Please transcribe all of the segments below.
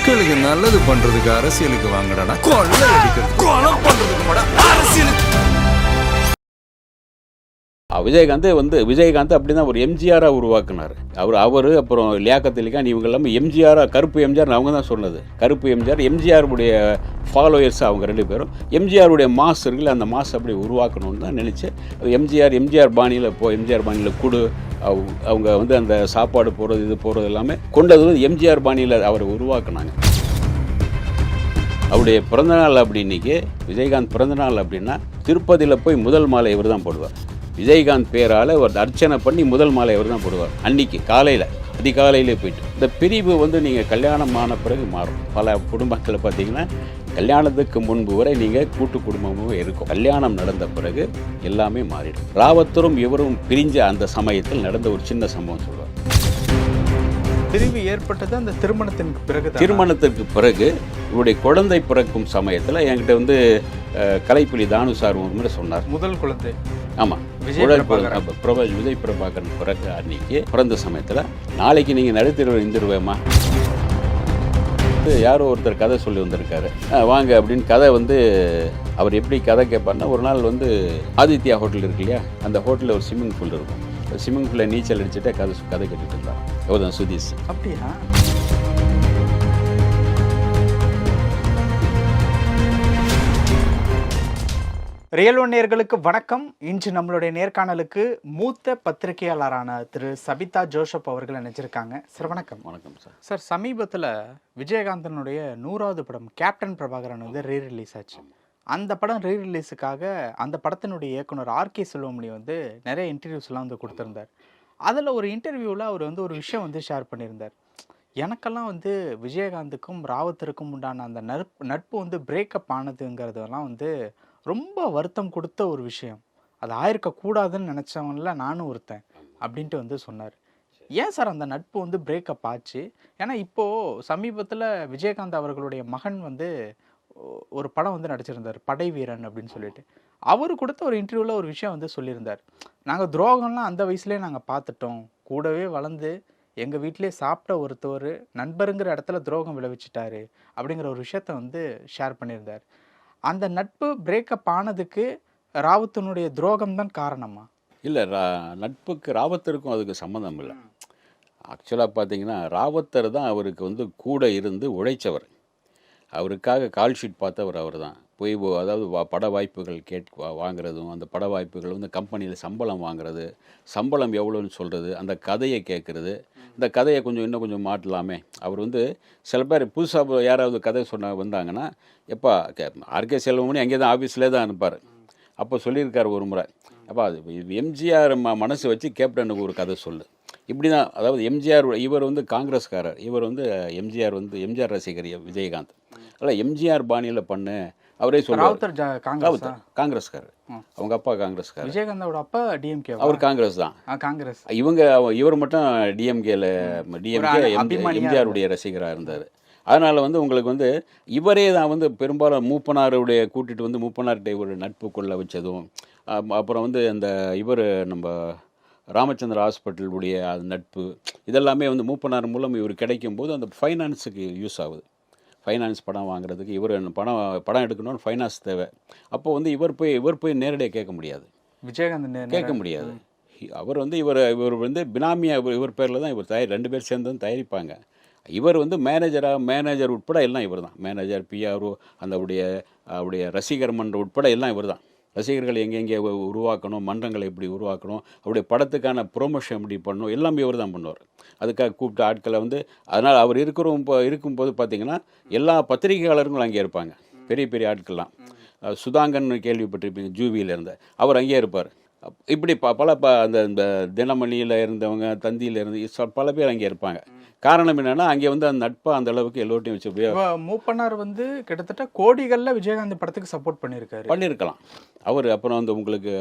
மக்களுக்கு நல்லது பண்றதுக்கு அரசியலுக்கு வாங்கடா, கொள்ளை அடிக்கிறது கொலை பண்றதுக்கு மாடா அரசியலுக்கு. விஜயகாந்த் அப்படி தான் ஒரு எம்ஜிஆராக உருவாக்குனார். அவர் அப்புறம் லியாக்கத் அலி கான் இவங்க எல்லாமே எம்ஜிஆராக, கருப்பு எம்ஜிஆர் அவங்க தான் சொன்னது. கருப்பு எம்ஜிஆர், எம்ஜிஆருடைய ஃபாலோயர்ஸ் அவங்க ரெண்டு பேரும். எம்ஜிஆருடைய மாஸ் இருக்குல்ல, அந்த மாஸ் அப்படி உருவாக்கணும்னு தான் நினச்சி எம்ஜிஆர் பாணியில் எம்ஜிஆர் பாணியில் கொடு அவங்க அந்த சாப்பாடு போடுறது இது போடுறது எல்லாமே கொண்டது எம்ஜிஆர் பாணியில் அவரை உருவாக்குனாங்க. அவருடைய பிறந்தநாள் அப்படி இன்னைக்கு விஜயகாந்த் பிறந்தநாள் அப்படின்னா திருப்பதியில் போய் முதல் மாலை இவர் தான் போடுவார். விஜயகாந்த் பேரால் ஒரு அர்ச்சனை பண்ணி முதல் மாலை அவர் தான் போடுவார். அன்னைக்கு காலையில் அதிகாலையிலே போயிட்டு. இந்த பிரிவு நீங்கள் கல்யாணம் ஆன பிறகு மாறும். பல குடும்பத்தில் பார்த்தீங்கன்னா கல்யாணத்துக்கு முன்பு வரை நீங்கள் கூட்டு குடும்பமும் இருக்கும். கல்யாணம் நடந்த பிறகு எல்லாமே மாறிடும். ராவத்தரும் இவரும் பிரிஞ்ச அந்த சமயத்தில் நடந்த ஒரு சின்ன சம்பவம் சொல்லுவார். பிரிவு ஏற்பட்டது அந்த திருமணத்திற்கு பிறகு இவருடைய குழந்தை பிறக்கும் சமயத்தில் என்கிட்ட கலைப்புலி தானு சார் ஒரு முறை சொன்னார். முதல் குழந்தை ஆமாம், விஜய் பிரபாகரன் பிறகு அன்னைக்கு பிறந்த சமயத்தில் நாளைக்கு நீங்கள் நடுத்தர இருந்துருவேம்மா, யாரோ ஒருத்தர் கதை சொல்லி வந்திருக்காரு, வாங்க அப்படின்னு கதை அவர் எப்படி கதை கேட்பார்னா, ஒரு நாள் ஆதித்யா ஹோட்டல் இருக்கு இல்லையா, அந்த ஹோட்டலில் ஒரு ஸ்விம்மிங் பூல் இருக்கும். ஸ்விம்மிங் பூலில் நீச்சல் அடிச்சுட்டு கதை கேட்டுட்டு இருந்தார். அவர்தான் சுதீஷ். அப்படியா? ரியல் ஒன் நேயர்களுக்கு வணக்கம். இன்று நம்மளுடைய நேர்காணலுக்கு மூத்த பத்திரிகையாளரான திரு சபிதா ஜோசப் அவர்கள் நினைச்சிருக்காங்க. சார் வணக்கம். வணக்கம் சார். சார், சமீபத்தில் விஜயகாந்தனுடைய 100வது படம் கேப்டன் பிரபாகரன் ரீ ரிலீஸ் ஆச்சு. அந்த படம் ரீ ரிலீஸுக்காக அந்த படத்தினுடைய இயக்குனர் ஆர்கே செல்வமணி நிறைய இன்டர்வியூஸ்லாம் கொடுத்துருந்தார். அதில் ஒரு இன்டர்வியூவில் அவர் ஒரு விஷயம் ஷேர் பண்ணியிருந்தார். எனக்கெல்லாம் விஜயகாந்துக்கும் ராவத்திற்கும் உண்டான அந்த நட்பு பிரேக்கப் ஆனதுங்கிறதெல்லாம் ரொம்ப வருத்தம் கொடுத்த ஒரு விஷயம். அது ஆயிருக்கக்கூடாதுன்னு நினச்சவங்கள நானும் ஒருத்தன் அப்படின்ட்டு சொன்னார். ஏன் சார் அந்த நட்பு பிரேக்கப் ஆச்சு? ஏன்னா இப்போது சமீபத்தில் விஜயகாந்த் அவர்களுடைய மகன் ஒரு படம் நடிச்சிருந்தார், படை வீரன் அப்படின்னு சொல்லிட்டு. அவர் கொடுத்த ஒரு இன்டர்வியூவில் ஒரு விஷயம் சொல்லியிருந்தார். நாங்கள் துரோகம்லாம் அந்த வயசுலேயே நாங்கள் பார்த்துட்டோம், கூடவே வளர்ந்து எங்கள் வீட்டிலே சாப்பிட்ட ஒருத்தவர் நண்பருங்கிற இடத்துல துரோகம் விளைவிச்சிட்டாரு அப்படிங்கிற ஒரு விஷயத்த ஷேர் பண்ணியிருந்தார். அந்த நட்பு பிரேக்கப் ஆனதுக்கு ராவத்தினுடைய துரோகம் தான் காரணமா? இல்லை, நட்புக்கு ராவத்தருக்கும் அதுக்கு சம்மந்தம் இல்லை. ஆக்சுவலாக பார்த்தீங்கன்னா ராவத்தர் தான் அவருக்கு கூட இருந்து உழைச்சவர். அவருக்காக கால் ஷீட் பார்த்தவர் அவர் தான். போய் அதாவது பட வாய்ப்புகள் வாங்குறதும், அந்த பட வாய்ப்புகள் கம்பெனியில் சம்பளம் வாங்குறது, சம்பளம் எவ்வளோன்னு சொல்கிறது, அந்த கதையை கேட்குறது, இந்த கதையை இன்னும் கொஞ்சம் மாட்டலாமே. அவர் சில பேர் புதுசாக யாராவது கதை வந்தாங்கன்னா, எப்பா ஆர்கே செல்வமணி அங்கே தான் ஆஃபீஸ்லேயே தான் அனுப்பார். அப்போ சொல்லியிருக்கார் ஒரு முறை, அப்பா எம்ஜிஆர் மனசு வச்சு கேப்டனுக்கு ஒரு கதை சொல்லு. இப்படி தான். அதாவது எம்ஜிஆர் இவர் காங்கிரஸ்காரர், இவர் எம்ஜிஆர் ரசிகர் விஜயகாந்த். அதில் எம்ஜிஆர் பாணியில் பண்ணு அவரே சொல்லுவார். காங்கிரஸ்காரர், அவங்க அப்பா காங்கிரஸ்காரர். விஜயகாந்தோட அப்பா டிஎம்கே, அவர் காங்கிரஸ் தான். காங்கிரஸ். இவர் மட்டும் டிஎம்கே எம்ஜிஆருடைய ரசிகராக இருந்தார். அதனால் உங்களுக்கு இவரே தான் பெரும்பாலும் மூப்பனாருடைய கூட்டிகிட்டு மூப்பனார்கிட்ட இவர் நட்பு கொள்ள வச்சதும், அப்புறம் அந்த இவர் நம்ம ராமச்சந்திர ஹாஸ்பிட்டலுடைய நட்பு, இதெல்லாமே மூப்பனார் மூலம் இவர் கிடைக்கும் போது அந்த ஃபைனான்ஸுக்கு யூஸ் ஆகுது. ஃபைனான்ஸ் படம் வாங்குறதுக்கு இவர் படம் எடுக்கணும்னு ஃபைனான்ஸ் தேவை. அப்போ இவர் போய் நேரடியாக கேட்க முடியாது, விஜயகாந்த் கேட்க முடியாது. அவர் இவர் பினாமியாக இவர் பேரில் தான் இவர் ரெண்டு பேர் சேர்ந்து தயாரிப்பாங்க. இவர் மேனேஜர் உட்பட எல்லாம் இவர் தான். மேனேஜர், பிஆர்ஓ, அவருடைய ரசிகர் மன்றம் உட்பட எல்லாம் இவர் தான். ரசிகர்கள் எங்கெங்கே உருவாக்கணும், மன்றங்களை எப்படி உருவாக்கணும், அவருடைய படத்துக்கான ப்ரொமோஷன் எப்படி பண்ணணும், எல்லாமே இவர் தான் பண்ணுவார். அதுக்காக கூப்பிட்ட ஆட்களை அதனால் அவர் இருக்கும்போது பார்த்திங்கன்னா எல்லா பத்திரிகையாளர்களும் அங்கே இருப்பாங்க. பெரிய பெரிய ஆட்கள்லாம், சுதாங்கன் கேள்விப்பட்டிருப்பீங்க, ஜூவியில் இருந்த அவர் அங்கேயே இருப்பார். இப்படி பல அந்த தினமணியில் இருந்தவங்க, தந்தியில் இருந்து பல பேர் அங்கே இருப்பாங்க. காரணம் என்னன்னா, அங்கே அந்த நட்பா அந்த அளவுக்கு எல்லோட்டையும் வச்சு மூப்பனார் கிட்டத்தட்ட கோடிகளில் விஜயகாந்த் படத்துக்கு சப்போர்ட் பண்ணியிருக்கலாம். அவர் அப்புறம் உங்களுக்கு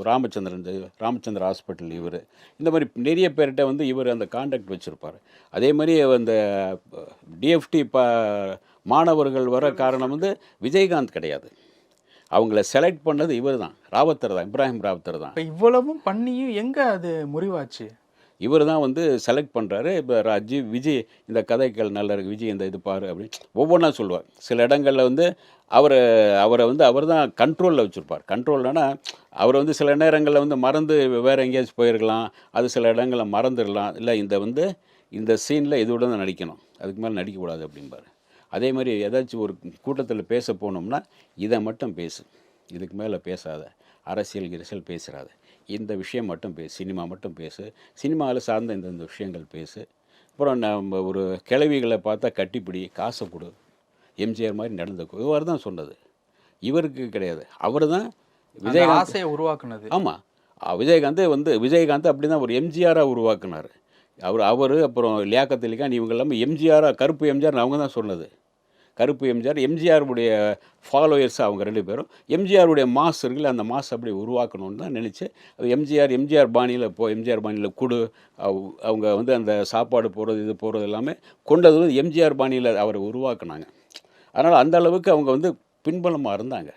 ராமச்சந்திர ஹாஸ்பிட்டல், இவர் இந்த மாதிரி நிறைய பேர்கிட்ட இவர் அந்த கான்டாக்ட் வச்சுருப்பார். அதே மாதிரி அந்த டிஎஃப்டி மாணவர்கள் வர காரணம் விஜயகாந்த் கிடையாது. அவங்கள செலக்ட் பண்ணது இவர் தான், ராவத்தர் தான், இப்ராஹிம் ராவத்தர் தான். இவ்வளவும் பண்ணியும் எங்கே அது முறிவாச்சு? இவர் தான் வந்து செலக்ட் பண்ணுறாரு. இப்போ விஜய் இந்த கதைகள் நல்லா இருக்கு, விஜய் இந்த இது பாரு அப்படின்னு ஒவ்வொன்றா சொல்லுவார். சில இடங்களில் வந்து அவரை வந்து அவர் தான் கண்ட்ரோலில் வச்சுருப்பார். கண்ட்ரோல்னா அவர் வந்து சில நேரங்களில் வந்து மறந்து வேறு எங்கேயாச்சும் போயிருக்கலாம், அது சில இடங்களில் மறந்துடலாம். இல்லை இந்த சீனில் இதோட தான் நடிக்கணும், அதுக்கு மேலே நடிக்கக்கூடாது அப்படிம்பார். அதே மாதிரி ஏதாச்சும் ஒரு கூட்டத்தில் பேச போனோம்னா இதை மட்டும் பேசு, இதுக்கு மேலே பேசாத, அரசியல் பேசுகிறாத, இந்த விஷயம் மட்டும் பேசு, சினிமா மட்டும் பேசு, சினிமாவில் சார்ந்த இந்த விஷயங்கள் பேசு. அப்புறம் நம்ம ஒரு கிழவிகளை பார்த்தா கட்டிப்பிடி, காசை கொடு, எம்ஜிஆர் மாதிரி நடந்துக்கும். இவர் தான் சொன்னது, இவருக்கு கிடையாது. அவர் தான் விஜயகாந்த் ஆசையை உருவாக்குனது. ஆமாம், விஜயகாந்த் அப்படி தான் ஒரு எம்ஜிஆராக உருவாக்குனார். அவர் அப்புறம் லியாக்கத் அலி கான் இவங்க எல்லாமே எம்ஜிஆராக, கருப்பு எம்ஜிஆர் அவங்க தான் சொன்னது. கருப்பு எம்ஜிஆர், எம்ஜிஆருடைய ஃபாலோயர்ஸ் அவங்க 2 பேரும். எம்ஜிஆருடைய மாஸ் இருக்குல்ல, அந்த மாஸ் அப்படி உருவாக்கணும்னு தான் நினச்சி அது எம்ஜிஆர் பாணியில் எம்ஜிஆர் பாணியில் கொடு, அவங்க வந்து அந்த சாப்பாடு போடுறது இது போடுறது எல்லாமே கொண்டது வந்து எம்ஜிஆர் பாணியில் அவரை உருவாக்குனாங்க. அதனால் அந்த அளவுக்கு அவங்க வந்து பின்பலமாக இருந்தாங்க.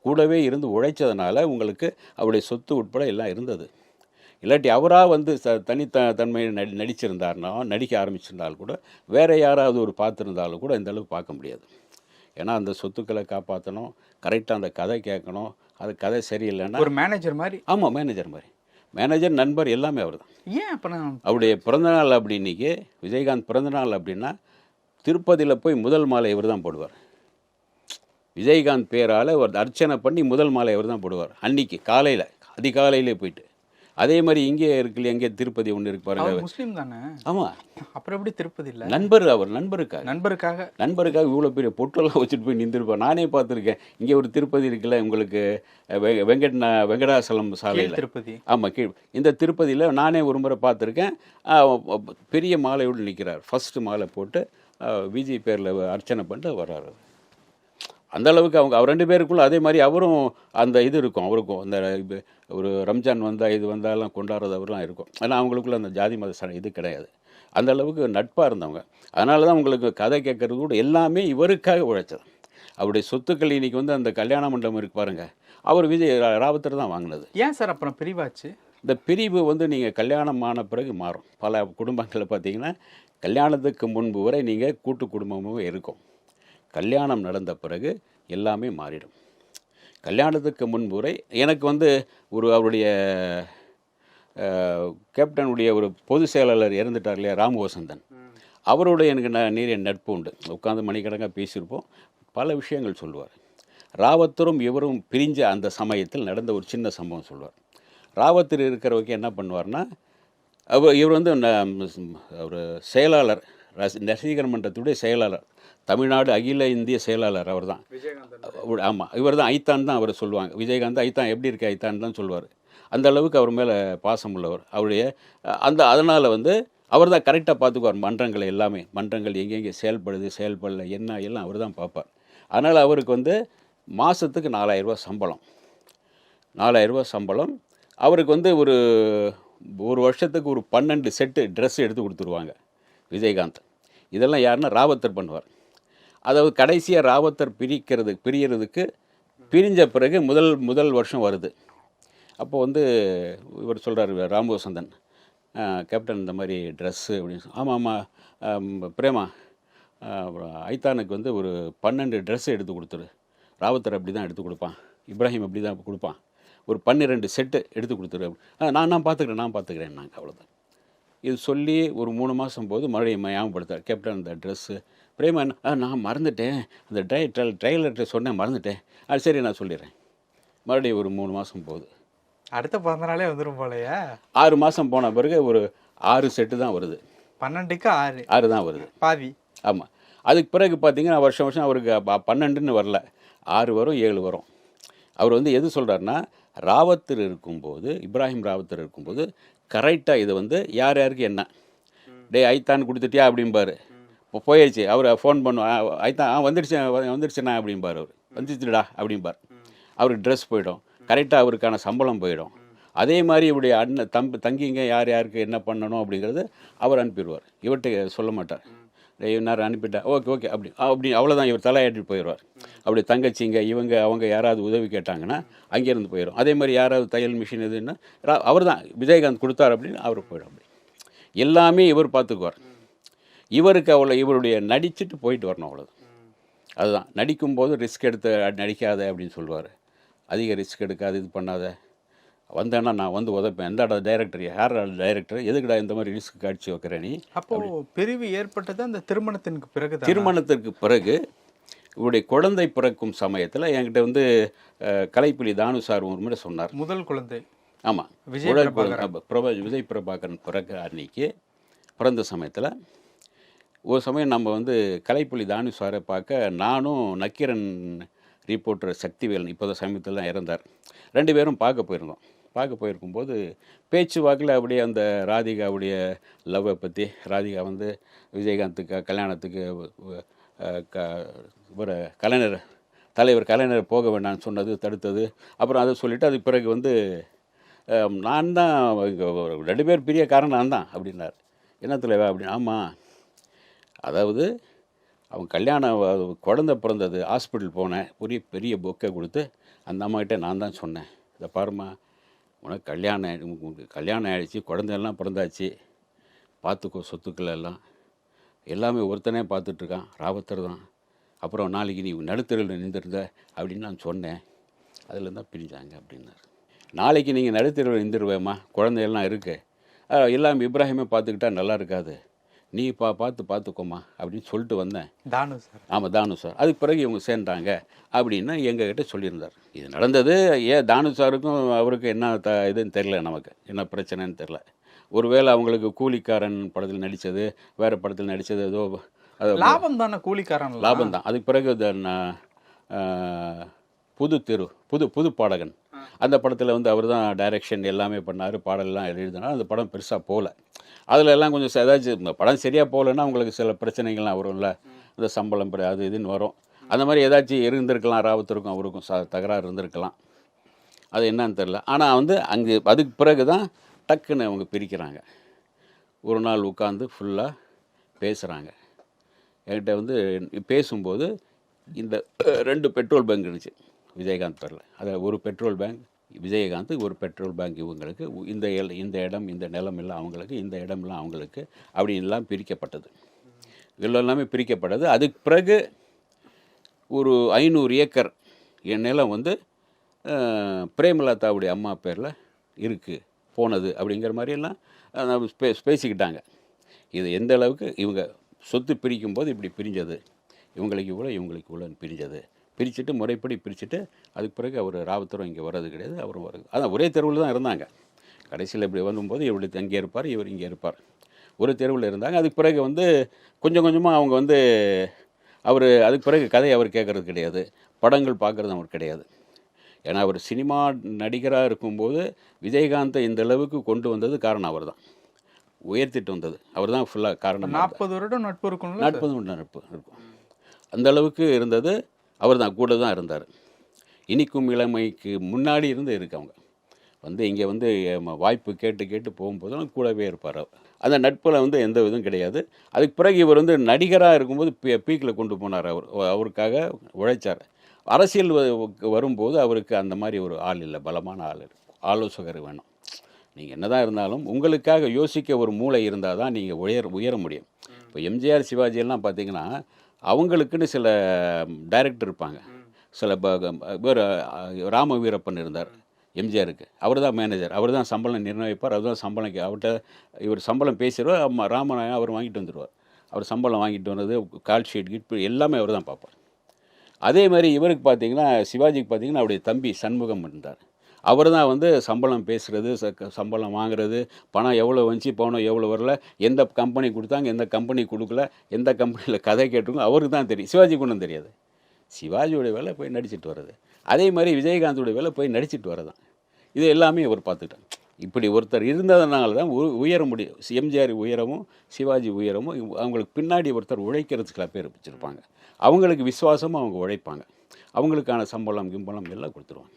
கூடவே இருந்து உழைச்சதுனால உங்களுக்கு அவருடைய சொத்து உட்பட எல்லாம் இருந்தது. இல்லாட்டி அவராக வந்து தனித்தன்மையை நடிச்சிருந்தாருன்னா, நடிக்க ஆரம்பிச்சிருந்தாலும் கூட வேறு யாராவது ஒரு பார்த்துருந்தாலும் கூட இந்த அளவுக்கு பார்க்க முடியாது. ஏன்னா அந்த சொத்துக்களை காப்பாற்றணும், கரெக்டாக அந்த கதை கேட்கணும். அது கதை சரியில்லைன்னா ஒரு மேனேஜர் மாதிரி. ஆமாம், மேனேஜர் நண்பர் எல்லாமே அவர் தான். ஏன் அப்போ அவருடைய பிறந்தநாள் அப்படி இன்றைக்கி விஜயகாந்த் பிறந்தநாள் அப்படின்னா திருப்பதியில் போய் முதல் மாலை இவர் தான் போடுவார். விஜயகாந்த் பேரால் ஒரு அர்ச்சனை பண்ணி முதல் மாலை இவர் தான் போடுவார் அன்றைக்கி காலையில், அதிகாலையிலே போயிட்டு. அதே மாதிரி இங்கே இருக்குல்ல, எங்கே திருப்பதி ஒன்று இருக்கு பாருங்க. முஸ்லீம் தானே? ஆமாம். அப்புறம் எப்படி திருப்பதி இல்லை? அவர் நண்பருக்காக இவ்வளோ பெரிய பொட்டெல்லாம் வச்சுட்டு போய் நின்றுருப்பார். நானே பார்த்துருக்கேன். இங்கே ஒரு திருப்பதி இருக்குல்ல உங்களுக்கு, வெங்கடாசலம் சாலையில் திருப்பதி. ஆமாம், கீழ் இந்த திருப்பதியில் நானே ஒரு முறை பார்த்துருக்கேன். பெரிய மாலையோடு நிற்கிறார். ஃபஸ்ட்டு மாலை போட்டு விஜய் பேரில் அர்ச்சனை பண்ணிட்டு வர்றாரு. அந்த அளவுக்கு அவர் 2 பேருக்குள்ள அதே மாதிரி அவரும் அந்த இது இருக்கும். அவருக்கும் அந்த ஒரு ரம்ஜான் வந்தால் இது வந்தாலும் கொண்டாடுறது அவர்லாம் இருக்கும். ஆனால் அவங்களுக்குள்ள அந்த ஜாதி மத இது கிடையாது. அந்த அளவுக்கு நட்பாக இருந்தவங்க. அதனால தான் உங்களுக்கு கதை கேட்கறது கூட எல்லாமே இவருக்காக உழைச்சது. அவருடைய சொத்துக்கள் இன்றைக்கி வந்து அந்த கல்யாண மண்டபம் இருக்கு பாருங்கள், அவர் விஜய் ராவத்தர் தான் வாங்கினது. ஏன் சார் அப்புறம் பிரிவாச்சு? இந்த பிரிவு வந்து நீங்கள் கல்யாணம் ஆன பிறகு மாறும். பல குடும்பங்களில் பார்த்தீங்கன்னா கல்யாணத்துக்கு முன்பு வரை நீங்கள் கூட்டு குடும்பமும் இருக்கும். கல்யாணம் நடந்த பிறகு எல்லாமே மாறிடும். கல்யாணத்துக்கு முன்பு வரை எனக்கு வந்து அவருடைய கேப்டனுடைய ஒரு பொதுச் செயலாளர் இறந்துட்டார் இல்லையா, ராமவசந்தன், அவரோட எனக்கு நிறைய நட்பு உண்டு. உட்காந்து மணிக்கணக்காக பேசியிருப்போம். பல விஷயங்கள் சொல்லுவார். ராவத்தரும் இவரும் பிரிஞ்ச அந்த சமயத்தில் நடந்த ஒரு சின்ன சம்பவம் சொல்லுவார். ராவத்தர் இருக்கிறவங்க என்ன பண்ணுவார்னா, இவர் வந்து ஒரு செயலாளர், ரசிகர் மன்றத்துடைய செயலாளர், தமிழ்நாடு அகில இந்திய செயலாளர் அவர் தான். ஆமாம், இவர் தான் ஐத்தான் தான் அவர் சொல்லுவாங்க. விஜயகாந்த் ஐத்தான் எப்படி இருக்கு ஐத்தான் தான் சொல்லுவார். அந்த அளவுக்கு அவர் மேலே பாசம் உள்ளவர். அவருடைய அதனால் வந்து அவர் தான் கரெக்டாக பார்த்துக்குவார் மன்றங்களை எல்லாமே. மன்றங்கள் எங்கெங்கே செயல்படல என்ன எல்லாம் அவர் தான் பார்ப்பார். அதனால் அவருக்கு வந்து மாதத்துக்கு 4000 ரூபா சம்பளம். 4000 ரூபா சம்பளம். அவருக்கு வந்து ஒரு வருஷத்துக்கு ஒரு 12 செட்டு ட்ரெஸ் எடுத்து கொடுத்துருவாங்க விஜயகாந்த். இதெல்லாம் யாருன்னா ராவத்தர் பண்ணுவார். அதாவது கடைசியாக ராவத்தர் பிரியறதுக்கு பிரிஞ்ச பிறகு முதல் வருஷம் வருது. அப்போ வந்து இவர் சொல்கிறார் ராமவசந்தன், கேப்டன் இந்த மாதிரி ட்ரெஸ்ஸு அப்படின்னு. ஆமாம் பிரேமா, ஐத்தானுக்கு வந்து ஒரு 12 ட்ரெஸ்ஸு எடுத்து கொடுத்துரு. ராவத்தர் அப்படி தான் எடுத்து கொடுப்பான், இப்ராஹிம் அப்படி தான் கொடுப்பான். ஒரு 12 செட்டு எடுத்து கொடுத்துரு. நான் பார்த்துக்கிறேன் நாங்கள் அவ்வளோதான். இது சொல்லி ஒரு 3 மாதம் போது மறுபடியும் ஞாபகப்படுத்தார் கேப்டன் இந்த ட்ரெஸ்ஸு. பிரேமா நான் மறந்துட்டேன், அந்த ட்ரைலர்கிட்ட சொன்னேன், மறந்துட்டேன். சரி நான் சொல்லிடுறேன். மறுபடியும் ஒரு 3 மாதம் போகுது. அடுத்த 15 நாளே வந்துடும் போலையா? 6 மாதம் போன பிறகு ஒரு 6 செட்டு தான் வருது. 12க்கு 6 தான் வருது, பாதி. ஆமாம். அதுக்கு பிறகு பார்த்தீங்கன்னா வருஷம் அவருக்கு 12ன்னு வரல, 6 வரும் 7 வரும். அவர் வந்து எது சொல்கிறாருன்னா, ராவத்தர் இருக்கும்போது, இப்ராஹிம் ராவத்தர் இருக்கும்போது கரெக்டாக இதை வந்து யார் யாருக்கு என்ன ஐத்தான் கொடுத்துட்டியா அப்படிம்பார். இப்போ போயிடுச்சு, அவர் ஃபோன் பண்ணுவார், ஐத்தான் வந்துடுச்சுண்ணா அப்படிம்பார். அவர் வந்துடுச்சுடா அப்படிம்பார். அவருக்கு ட்ரெஸ் போயிடும், கரெக்டாக அவருக்கான சம்பளம் போயிடும். அதே மாதிரி இவருடைய அண்ணன் தங்கிங்க யாருக்கு என்ன பண்ணணும் அப்படிங்கிறது அவர் அனுப்பிடுவார். இவர்கிட்ட சொல்ல மாட்டார். நேரம் அனுப்பிட்டா ஓகே அப்படி அவ்வளோதான். இவர் தலையாட்டிட்டு போயிடுவார். அப்படி தங்கச்சிங்க அவங்க யாராவது உதவி கேட்டாங்கன்னா அங்கேருந்து போயிடும். அதே மாதிரி யாராவது தையல் மிஷின் எதுன்னா அவர் தான் விஜயகாந்த் கொடுத்தார் அப்படின்னு அவர் போயிடும். அப்படி எல்லாமே இவர் பார்த்துக்குவார். இவருக்கு இவருடைய நடிச்சுட்டு போயிட்டு வரணும், அவ்வளோதான். அதுதான் நடிக்கும்போது ரிஸ்க் எடுத்து நடிக்காத அப்படின்னு சொல்லுவார். அதிக ரிஸ்க் எடுக்காது, இது பண்ணாத, வந்தேன்னா நான் வந்து உதப்பேன். எந்த டைரக்டர், யார் டைரக்டர், எதுக்குடா இந்த மாதிரி ரிஸ்க் காட்சி வைக்கிற நீ? அப்போது பிரிவு ஏற்பட்டது அந்த திருமணத்திற்கு பிறகு தான். திருமணத்திற்கு பிறகு இவருடைய குழந்தை பிறக்கும் சமயத்தில் என்கிட்ட வந்து கலைப்புலி தானு சார் ஒரு முறை சொன்னார். முதல் குழந்தை. ஆமாம், விஜய் பிரபாகரன் பிறகு அன்னைக்கு பிறந்த சமயத்தில் ஒரு சமயம் நம்ம வந்து கலைப்புலி தானு சாரை பார்க்க நானும் நக்கீரன் ரிப்போர்ட்டர் சக்திவேலன் இப்போ தான் சமயத்தில் தான் இறந்தார், 2 பேரும் பார்க்க போயிருந்தோம். பார்க்க போயிருக்கும்போது பேச்சு வாக்கில் அப்படியே அந்த ராதிகாவுடைய லவ்வை பற்றி, ராதிகா வந்து விஜயகாந்துக்கு கல்யாணத்துக்கு இவர் தலைவர் கலைஞர் போக வேண்டாம்னு சொன்னது, தடுத்தது. அப்புறம் அதை சொல்லிவிட்டு அதுக்கு பிறகு வந்து நான் தான் 2 பேர் பெரிய காரணம் நான் தான் அப்படின்னார். என்ன தலைவா அப்படின்னு? ஆமாம், அதாவது அவன் கல்யாணம் குழந்தை பிறந்தது, ஹாஸ்பிட்டல் போனேன், பெரிய பொக்கை கொடுத்து அந்த அம்மாக்கிட்ட நான் தான் சொன்னேன், இதை பாருமா, உனக்கு கல்யாணம் ஆகிடுச்சு, குழந்தையெல்லாம் பிறந்தாச்சு, பார்த்துக்கோ, சொத்துக்கள் எல்லாம் எல்லாமே ஒருத்தனே பார்த்துட்ருக்கான், ராவத்தர் தான். அப்புறம் நாளைக்கு நீ நடுத்தருவில் நின்றுருந்த அப்படின்னு நான் சொன்னேன், அதில் தான் பிரிஞ்சாங்க அப்படின்னார். நாளைக்கு நீங்கள் நடுத்தருவில் நின்றுருவேம்மா, குழந்தையெல்லாம் இருக்குது, எல்லாம் இப்ராஹிமே பார்த்துக்கிட்டா நல்லா இருக்காது, நீ பார்த்துக்கோமா அப்படின்னு சொல்லிட்டு வந்தேன். தானு சார். ஆமாம், தானு சார். அதுக்கு பிறகு இவங்க சேர்ந்தாங்க அப்படின்னு எங்ககிட்ட சொல்லியிருந்தார். இது நடந்தது ஏன் தானு சாருக்கும் அவருக்கு என்ன இதுன்னு தெரில, நமக்கு என்ன பிரச்சனைன்னு தெரில. ஒருவேளை அவங்களுக்கு கூலிக்காரன் படத்தில் நடித்தது, வேறு படத்தில் நடித்தது, ஏதோ லாபம் தானே, கூலிக்காரன் லாபம் தான். அதுக்கு பிறகு புது பாடகன் அந்த படத்தில் வந்து அவர் தான் டைரக்ஷன் எல்லாமே பண்ணார், பாடலெல்லாம் எழுதினார். அந்த படம் பெருசாக போகல. அதில் எல்லாம் கொஞ்சம் ஏதாச்சும் இந்த படம் சரியாக போகலன்னா அவங்களுக்கு சில பிரச்சனைகள்லாம் வரும்ல, இந்த சம்பளம் அது இதுன்னு வரும். அந்த மாதிரி ஏதாச்சும் இருந்திருக்கலாம், ராவத்தருக்கும் அவருக்கும் தகராறு இருந்திருக்கலாம், அது என்னன்னு தெரில. ஆனால் வந்து அங்கே அதுக்கு பிறகு தான் டக்குன்னு அவங்க பிரிக்கிறாங்க. ஒரு நாள் உட்காந்து ஃபுல்லாக பேசுகிறாங்க. என்கிட்ட வந்து பேசும்போது இந்த 2 பெட்ரோல் பேங்க் இருந்துச்சு விஜயகாந்த் பேரில். அதில் ஒரு பெட்ரோல் பேங்க் விஜயகாந்த், ஒரு பெட்ரோல் பேங்க் இவங்களுக்கு, இந்த இடம் இந்த நிலம் எல்லாம் அவங்களுக்கு, இந்த இடமெல்லாம் அவங்களுக்கு அப்படின்லாம் பிரிக்கப்பட்டது. எல்லாமே பிரிக்கப்பட்டது. அதுக்கு பிறகு ஒரு 500 ஏக்கர் என் நிலம் வந்து பிரேமலதாவுடைய அம்மா பேரில் இருக்குது, போனது அப்படிங்கிற மாதிரியெல்லாம் பேசிக்கிட்டாங்க. இது எந்த அளவுக்கு இவங்க சொத்து பிரிக்கும்போது இப்படி பிரிஞ்சது, இவங்களுக்கு இவ்வளோன்னு பிரிஞ்சது, பிரிச்சுட்டு முறைப்படி பிரிச்சுட்டு அதுக்கு பிறகு அவர் ராவத்தரும் இங்கே வர்றது கிடையாது, அவரும் வர்றது. அதான் ஒரே தெருவில் தான் இருந்தாங்க. கடைசியில் இப்படி வரும்போது இவர் அங்கே இருப்பார், இவர் இங்கே இருப்பார், ஒரு தெருவில் இருந்தாங்க. அதுக்கு பிறகு வந்து கொஞ்சம் கொஞ்சமாக அவங்க வந்து அதுக்கு பிறகு கதையை அவர் கேட்குறது கிடையாது, படங்கள் பார்க்குறது அவர் கிடையாது. ஏன்னா அவர் சினிமா நடிகராக இருக்கும்போது விஜயகாந்தை இந்த அளவுக்கு கொண்டு வந்தது காரணம் அவர் தான், உயர்த்திட்டு வந்தது அவர் தான் ஃபுல்லாக காரணம். 40 வருடம் நட்பு இருக்கும். 40 வருடம் நட்பு இருக்கும். அந்த அளவுக்கு இருந்தது அவர் தான், கூட தான் இருந்தார். இனிக்கும் இளமைக்கு முன்னாடி இருக்கு. அவங்க வந்து இங்கே வந்து வாய்ப்பு கேட்டு போகும்போது கூடவே இருப்பார். அந்த நட்பில் வந்து எந்த இதுவும் கிடையாது. அதுக்கு பிறகு இவர் வந்து நடிகராக இருக்கும்போது பீக்கில் கொண்டு போனார். அவருக்காக உழைச்சார். அரசியல் வரும்போது அவருக்கு அந்த மாதிரி ஒரு ஆள் இல்லை, பலமான ஆள், ஆலோசகர் வேணும். நீங்கள் என்ன தான் இருந்தாலும் உங்களுக்காக யோசிக்க ஒரு மூளை இருந்தால் தான் நீங்கள் உயர முடியும். இப்போ எம்ஜிஆர் சிவாஜியெல்லாம் பார்த்தீங்கன்னா அவங்களுக்குன்னு சில டைரக்டர் இருப்பாங்க. சில ராம வீரப்பன் இருந்தார் எம்ஜிஆருக்கு, அவர் தான் மேனேஜர், அவர் தான் சம்பளம் நிர்ணயிப்பார், அவர் தான் சம்பளம் அவர்கிட்ட இவர் சம்பளம் பேசிடுவார். ராமநாயகம் அவர் வாங்கிட்டு வந்துடுவார். அவர் சம்பளம் வாங்கிட்டு வந்தது, கால் ஷீட் கிட் எல்லாமே அவர் தான் பார்ப்பார். அதே மாதிரி இவருக்கு பார்த்தீங்கன்னா, சிவாஜிக்கு பார்த்தீங்கன்னா அவருடைய தம்பி சண்முகம் இருந்தார். அவர் தான் வந்து சம்பளம் பேசுகிறது, சம்பளம் வாங்குறது, பணம் எவ்வளோ வந்துச்சு, பணம் எவ்வளோ வரல, எந்த கம்பெனி கொடுத்தாங்க, எந்த கம்பெனி கொடுக்கல, எந்த கம்பெனியில் கதை கேட்டிருக்கோம் அவருக்கு தான் தெரியும். சிவாஜிக்கு ஒன்றும் தெரியாது. சிவாஜியோடைய வேலை போய் நடிச்சிட்டு வர்றது, அதே மாதிரி விஜயகாந்தோடைய வேலை போய் நடிச்சிட்டு வரதான். இது எல்லாமே அவர் பார்த்துக்கிட்டாங்க. இப்படி ஒருத்தர் இருந்ததுனால தான் உயர முடியும். எம்ஜிஆர் உயரமும் சிவாஜி உயரமும் அவங்களுக்கு பின்னாடி ஒருத்தர் உழைக்கிறதுக்கு பேர் வச்சுருப்பாங்க. அவங்களுக்கு விசுவாசமும் அவங்க உழைப்பாங்க, அவங்களுக்கான சம்பளம் கிம்பளம் எல்லாம் கொடுத்துருவாங்க.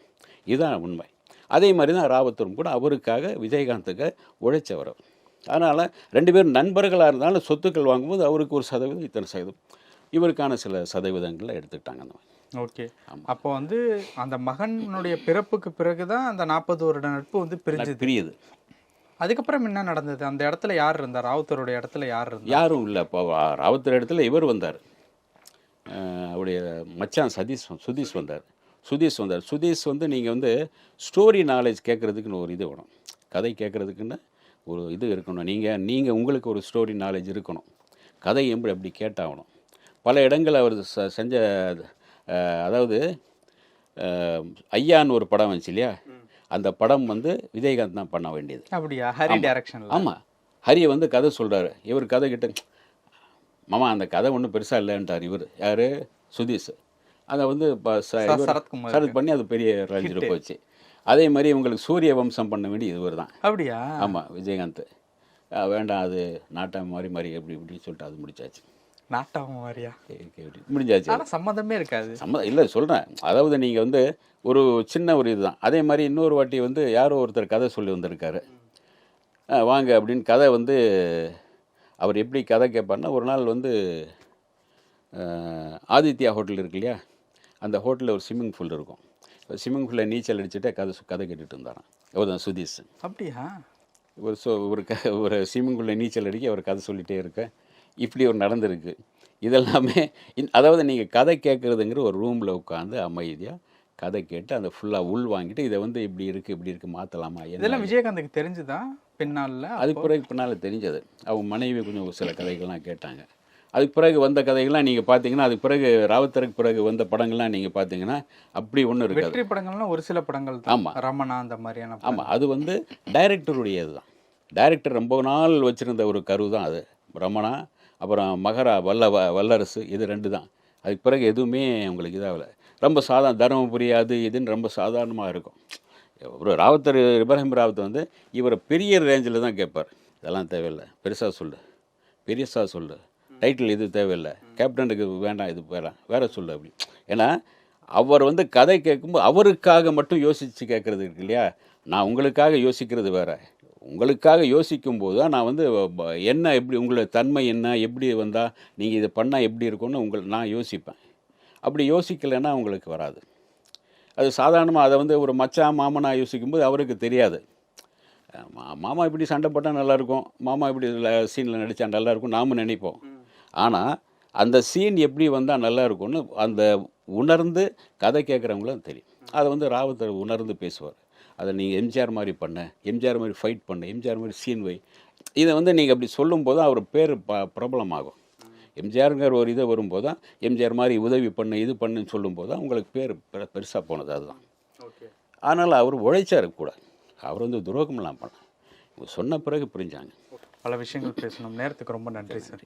இதுதான் உண்மை. அதே மாதிரி தான் ராவத்தரும் கூட அவருக்காக விஜயகாந்துக்கு உழைச்சவர். அதனால் 2 பேரும் நண்பர்களாக இருந்தாலும் சொத்துக்கள் வாங்கும்போது அவருக்கு 1% இத்தனை சதவீதம், இவருக்கான சில சதவீதங்களை எடுத்துக்கிட்டாங்க. அந்த மாதிரி. ஓகே. அப்போ வந்து அந்த மகனுடைய பிறப்புக்கு பிறகு தான் அந்த 40 வருட நட்பு வந்து பிரியுது. அதுக்கப்புறம் என்ன நடந்தது? அந்த இடத்துல யார் இருந்தார்? ராவுத்தரோட இடத்துல யார் இருந்தார்? யாரும் இல்லை. இப்போ ராவுத்தர் இடத்துல இவர் வந்தார், அவருடைய மச்சான் சுதீஷ் வந்தார். சுதீஷ் வந்து நீங்கள் வந்து ஸ்டோரி நாலேஜ் கேட்குறதுக்குன்னு ஒரு இது வேணும், கதை கேட்குறதுக்குன்னு ஒரு இது இருக்கணும். நீங்கள் உங்களுக்கு ஒரு ஸ்டோரி நாலேஜ் இருக்கணும், கதை எப்படி கேட்டாகணும். பல இடங்கள் அவர் செஞ்ச அதாவது ஐயான்னு ஒரு படம் வந்துச்சு இல்லையா, அந்த படம் வந்து விஜயகாந்த் தான் பண்ண வேண்டியது. அப்படியா? ஹரி டைரக்ஷன்ல? ஆமாம், ஹரியை வந்து கதை சொல்கிறாரு. இவர் கதை கிட்ட மாமா அந்த கதை ஒன்றும் பெருசாக இல்லைன்ட்டார் இவர். யார்? சுதீஷ். அதை வந்து சரத் பண்ணி அது பெரிய ரஞ்சிட்டு போச்சு. அதே மாதிரி உங்களுக்கு சூரிய வம்சம் பண்ண வேண்டிய இவர் தான். அப்படியா? ஆமாம், விஜயகாந்த். வேண்டாம், அது நாட்டம் மாதிரி எப்படி இப்படின்னு சொல்லிட்டு அது முடிச்சாச்சு. நாட்டம் மாதிரியா? முடிஞ்சாச்சு. ஆனால் சம்மந்தமே இருக்காது. இல்லை சொல்கிறேன், அதாவது நீங்கள் வந்து ஒரு சின்ன ஒரு இதுதான். அதே மாதிரி இன்னொரு வாட்டி வந்து யாரோ ஒருத்தர் கதை சொல்லி வந்திருக்காரு, வாங்க அப்படின்னு. கதை வந்து அவர் எப்படி கதை கேட்பார்னா, ஒரு நாள் வந்து ஆதித்யா ஹோட்டல் இருக்கு இல்லையா, அந்த ஹோட்டலில் ஒரு ஸ்விம்மிங் பூல் இருக்கும். ஸ்விம்மிங் பூலில் நீச்சல் அடிச்சுட்டு கதை கேட்டுட்டு இருந்தாராம் அவர் தான் சுதீஷ். அப்படியா? ஒரு ஸ்விம்மிங் பூலில் நீச்சல் அடிக்க அவர் கதை சொல்லிகிட்டே இருக்க இப்படி ஒரு நடந்திருக்கு. இதெல்லாமே அதாவது நீங்கள் கதை கேட்குறதுங்கிற ஒரு ரூமில் உட்காந்து அமைதியாக கதை கேட்டு அந்த ஃபுல்லாக உள் வாங்கிட்டு இதை வந்து இப்படி இருக்குது மாற்றலாமா, இதெல்லாம் விஜயகாந்துக்கு தெரிஞ்சுதான் பின்னால்? அதுக்கு பின்னால் தெரிஞ்சது. அவங்க மனைவி கொஞ்சம் சில கதைகள்லாம் கேட்டாங்க. அதுக்கு பிறகு வந்த கதைகள்லாம் நீங்கள் பார்த்தீங்கன்னா, அதுக்கு பிறகு ராவுத்தருக்கு பிறகு வந்த படங்கள்லாம் நீங்கள் பார்த்தீங்கன்னா அப்படி ஒன்றும் இருக்காது. வெற்றி படங்கள்லாம் ஒரு சில படங்கள் தான். ஆமாம், ரமணா அந்த மாதிரியான. ஆமாம், அது வந்து டைரக்டருடையது தான். டைரக்டர் ரொம்ப நாள் வச்சுருந்த ஒரு கரு தான் அது. ரமணா, அப்புறம் மகரா வல்லரசு, இது 2 தான். அதுக்கு பிறகு எதுவுமே உங்களுக்கு இதாகலை. ரொம்ப தருமபுரி அது இதுன்னு ரொம்ப சாதாரணமாக இருக்கும். ஒரு ராவுத்தர், இப்ராஹிம் ராவுத்தர் வந்து இவரை பெரிய ரேஞ்சில் தான் கேட்பார். இதெல்லாம் தேவையில்லை, பெருசாக சொல்லு, டைட்டில் இது தேவையில்லை, கேப்டனுக்கு வேண்டாம், இது வேறு சொல்லு அப்படி. ஏன்னா அவர் வந்து கதை கேட்கும்போது அவருக்காக மட்டும் யோசித்து கேட்குறது இருக்கு இல்லையா. நான் உங்களுக்காக யோசிக்கிறது வேறு. உங்களுக்காக யோசிக்கும் போது தான் நான் வந்து என்ன, எப்படி உங்களோட தன்மை என்ன, எப்படி வந்தால் நீங்கள் இதை பண்ணால் எப்படி இருக்கும்னு நான் யோசிப்பேன். அப்படி யோசிக்கலைன்னா உங்களுக்கு வராது. அது சாதாரணமாக அதை வந்து ஒரு மச்சான் மாமனா யோசிக்கும்போது அவருக்கு தெரியாது. மாமா இப்படி சண்டை போட்டால் நல்லாயிருக்கும், மாமா இப்படி சீனில் நடித்தா நல்லாயிருக்கும் நாம நினைப்போம். ஆனால் அந்த சீன் எப்படி வந்தால் நல்லா இருக்கும்னு அந்த உணர்ந்து கதை கேட்குறவங்களும் தெரியும். அதை வந்து ராவுத்தர் உணர்ந்து பேசுவார். அதை நீங்கள் எம்ஜிஆர் மாதிரி பண்ண, எம்ஜிஆர் மாதிரி ஃபைட் பண்ண, எம்ஜிஆர் மாதிரி சீன் வை, இதை வந்து நீங்கள் அப்படி சொல்லும்போது அவர் பேர் பிரபலமாகும். எம்ஜிஆருங்கிற ஒரு இதை வரும்போது தான், எம்ஜிஆர் மாதிரி உதவி பண்ணு இது பண்ணுன்னு சொல்லும்போது தான் உங்களுக்கு பேர் பெருசாக போனது. அதுதான். அதனால் அவர் உழைச்சாரு கூட, அவர் வந்து துரோகம்லாம் பண்ண சொன்ன பிறகு புரிஞ்சாங்க. பல விஷயங்கள் பேசணும். நேரத்துக்கு ரொம்ப நன்றி சார்.